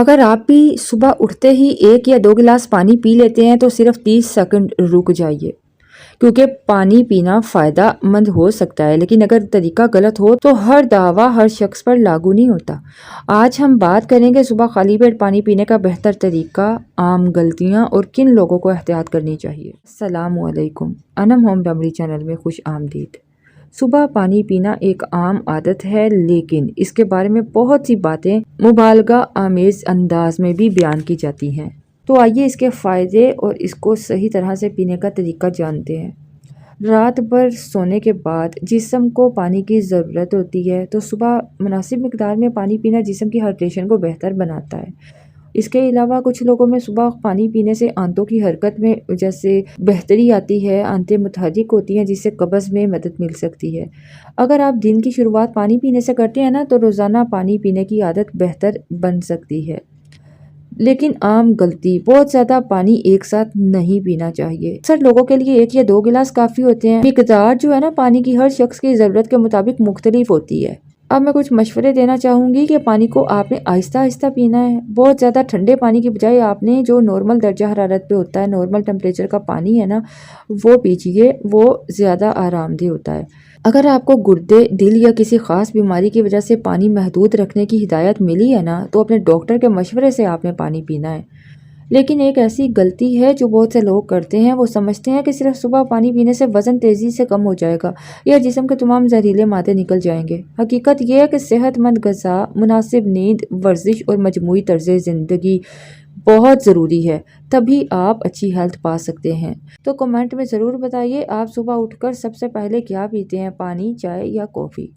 अगर आप भी सुबह उठते ही 1 या 2 गिलास पानी पी लेते हैं तो सिर्फ 30 सेकंड रुक जाइए, क्योंकि पानी पीना फ़ायदेमंद हो सकता है, लेकिन अगर तरीका गलत हो तो हर दावा हर शख्स पर लागू नहीं होता। आज हम बात करेंगे सुबह खाली पेट पानी पीने का बेहतर तरीका, आम गलतियां और किन लोगों को एहतियात करनी चाहिए। अस्सलामु अलैकुम, अनम होम रेमेडी चैनल में खुश आमदीद। सुबह पानी पीना एक आम आदत है, लेकिन इसके बारे में बहुत सी बातें मुबालगा आमेज अंदाज में भी बयान की जाती हैं। तो आइए इसके फ़ायदे और इसको सही तरह से पीने का तरीका जानते हैं। रात भर सोने के बाद जिस्म को पानी की ज़रूरत होती है, तो सुबह मुनासिब मिकदार में पानी पीना जिस्म की हाइड्रेशन को बेहतर बनाता है। इसके अलावा कुछ लोगों में सुबह पानी पीने से आंतों की हरकत में जैसे बेहतरी आती है, आंतें मुतहरिक होती हैं, जिससे कब्ज़ में मदद मिल सकती है। अगर आप दिन की शुरुआत पानी पीने से करते हैं ना, तो रोज़ाना पानी पीने की आदत बेहतर बन सकती है। लेकिन आम गलती, बहुत ज़्यादा पानी एक साथ नहीं पीना चाहिए। अक्सर लोगों के लिए 1 या 2 गिलास काफ़ी होते हैं। मिकदार जो है ना पानी की हर शख्स की ज़रूरत के मुताबिक मुख्तलिफ होती है। अब मैं कुछ मशवरे देना चाहूँगी कि पानी को आपने आहिस्ता आहिस्ता पीना है। बहुत ज़्यादा ठंडे पानी की बजाय आपने जो नॉर्मल दर्जा हरारत पे होता है, नॉर्मल टेम्परेचर का पानी है ना, वो पीजिए, वो ज़्यादा आरामदेह होता है। अगर आपको गुर्दे, दिल या किसी ख़ास बीमारी की वजह से पानी महदूद रखने की हिदायत मिली है ना, तो अपने डॉक्टर के मशवरे से आपने पानी पीना है। लेकिन एक ऐसी गलती है जो बहुत से लोग करते हैं, वो समझते हैं कि सिर्फ सुबह पानी पीने से वज़न तेज़ी से कम हो जाएगा या जिस्म के तमाम जहरीले मादे निकल जाएंगे। हकीकत यह है कि सेहतमंद ग़िज़ा, मुनासिब नींद, वर्जिश और मजमूई तर्ज़ ज़िंदगी बहुत ज़रूरी है, तभी आप अच्छी हेल्थ पा सकते हैं। तो कमेंट में ज़रूर बताइए, आप सुबह उठकर सबसे पहले क्या पीते हैं, पानी, चाय या कॉफ़ी।